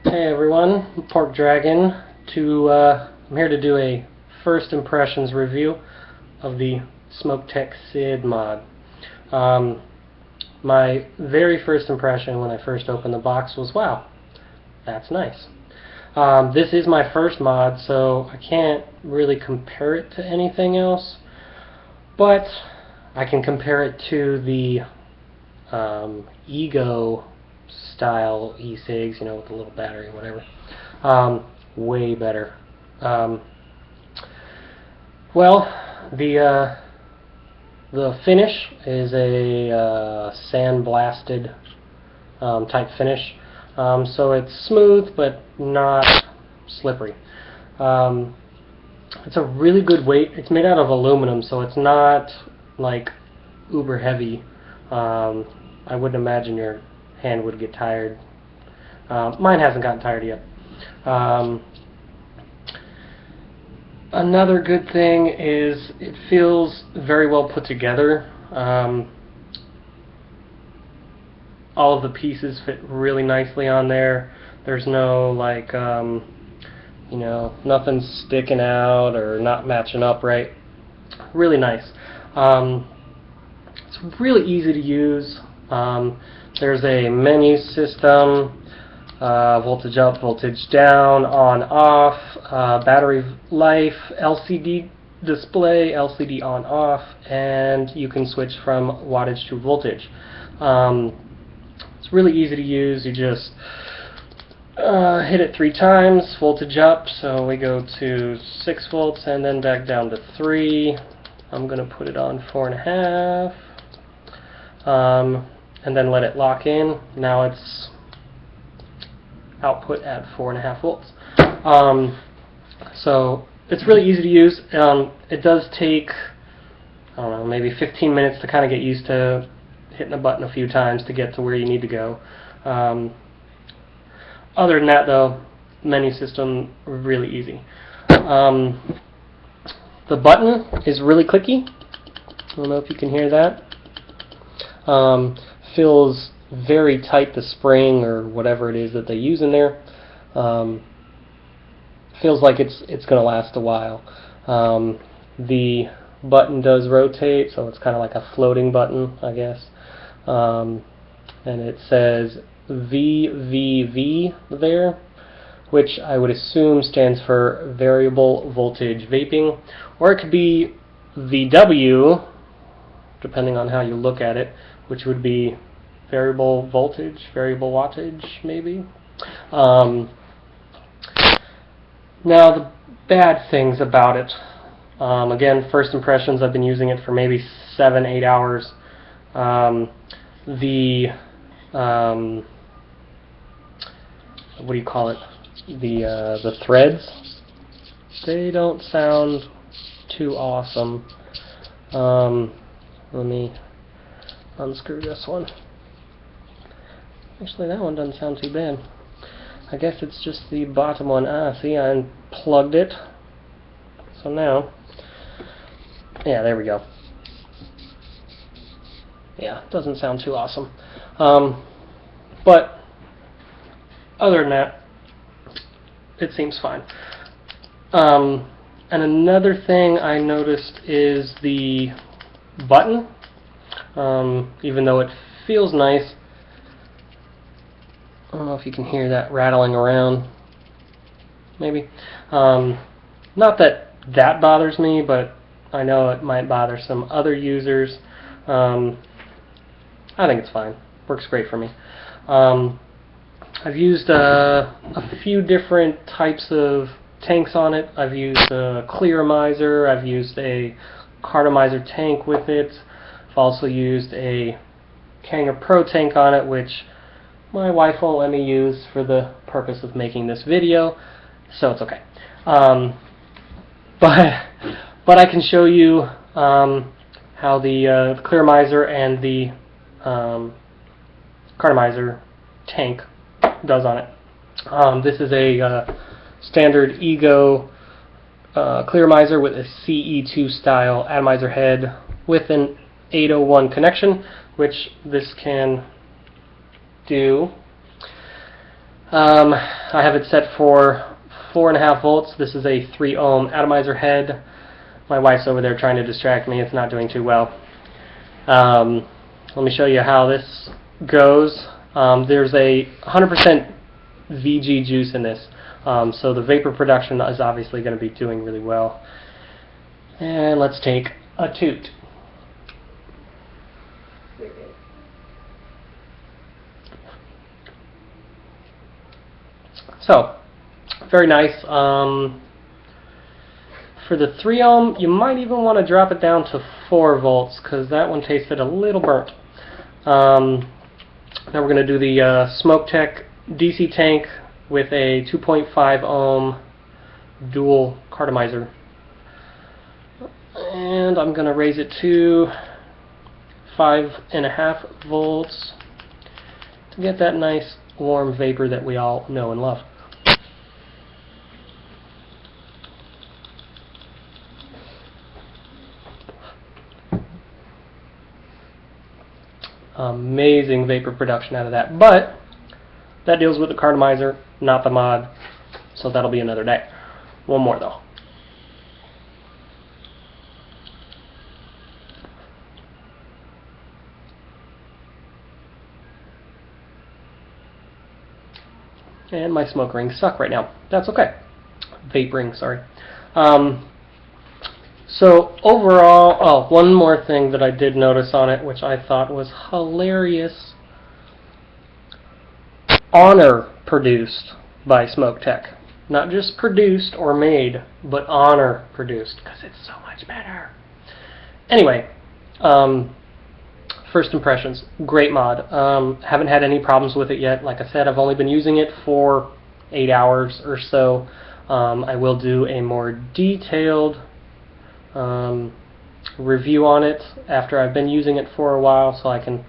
Hey everyone, Pork Dragon. I'm here to do a first impressions review of the SMOKTech SID mod. My very first impression when I first opened the box was, wow, that's nice. This is my first mod, so I can't really compare it to anything else, but I can compare it to the Ego style e-cigs, with the little battery and whatever. Way better. Well, the finish is a sandblasted type finish, so it's smooth but not slippery. It's a really good weight. It's made out of aluminum, so it's not like uber heavy. I wouldn't imagine your hand would get tired. Mine hasn't gotten tired yet. Another good thing is it feels very well put together. All of the pieces fit really nicely on there. There's no nothing sticking out or not matching up right. Really nice. It's really easy to use. There's a menu system, voltage up, voltage down, on, off, battery life, LCD display, LCD on, off, and you can switch from wattage to voltage. It's really easy to use. You just hit it 3 times, voltage up, so we go to 6 volts and then back down to 3. I'm going to put it on 4.5. And then let it lock in. Now it's output at 4.5 volts. So it's really easy to use. It does take, I don't know, maybe 15 minutes to kind of get used to hitting a button a few times to get to where you need to go. Other than that, though, menu system really easy. The button is really clicky. I don't know if you can hear that. Feels very tight, the spring or whatever it is that they use in there. Feels like it's going to last a while. The button does rotate, so it's kind of like a floating button, I guess. And it says VVV there, which I would assume stands for variable voltage vaping, or it could be VW, depending on how you look at it, which would be variable voltage, variable wattage, maybe. Now, the bad things about it. Again, first impressions, I've been using it for maybe 7-8 hours. What do you call it? The threads, they don't sound too awesome. Let me unscrew this one. Actually, that one doesn't sound too bad. I guess it's just the bottom one. See, I unplugged it. So now, yeah, there we go. Yeah, doesn't sound too awesome. But other than that, it seems fine. And another thing I noticed is the button. Even though it feels nice, I don't know if you can hear that rattling around. Maybe. Not that that bothers me, but I know it might bother some other users. I think it's fine. Works great for me. I've used a few different types of tanks on it. I've used a clearomizer. I've used a cartomizer tank with it. I've also used a Kanger Pro tank on it, which my wife won't let me use for the purpose of making this video, so it's okay. But I can show you how the clearomizer and the cartomizer tank does on it. This is a standard Ego clearomizer with a CE2 style atomizer head with an 801 connection, which this can do. I have it set for 4.5 volts. This is a 3 ohm atomizer head. My wife's over there trying to distract me. It's not doing too well. Let me show you how this goes. There's a 100% VG juice in this, so the vapor production is obviously going to be doing really well. And let's take a toot. So, very nice. For the 3 ohm, you might even want to drop it down to 4 volts because that one tasted a little burnt. Now we're going to do the SMOKTech DC tank with a 2.5 ohm dual cartomizer. And I'm going to raise it to 5.5 volts to get that nice warm vapor that we all know and love. Amazing vapor production out of that, but that deals with the cartomizer, not the mod, so that'll be another day. One more though. And my smoke rings suck right now. That's okay. Vape rings, sorry. So overall, one more thing that I did notice on it, which I thought was hilarious. Honor produced by SMOKTech. Not just produced or made, but Honor produced, because it's so much better. Anyway, first impressions, great mod. Haven't had any problems with it yet. Like I said, I've only been using it for 8 hours or so. I will do a more detailed review on it after I've been using it for a while, so I can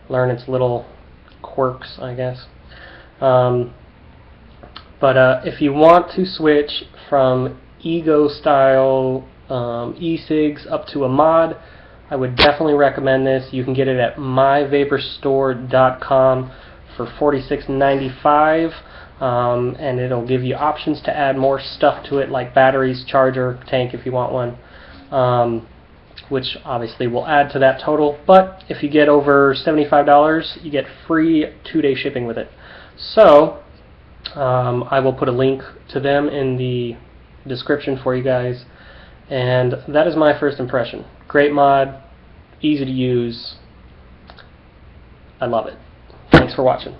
learn its little quirks, I guess. But if you want to switch from ego style e-cigs up to a mod, I would definitely recommend this. You can get it at myvaporstore.com for $46.95, and it'll give you options to add more stuff to it, like batteries, charger, tank if you want one, which obviously will add to that total. But if you get over $75, you get free 2-day shipping with it. So I will put a link to them in the description for you guys. And that is my first impression. Great mod, easy to use. I love it. Thanks for watching.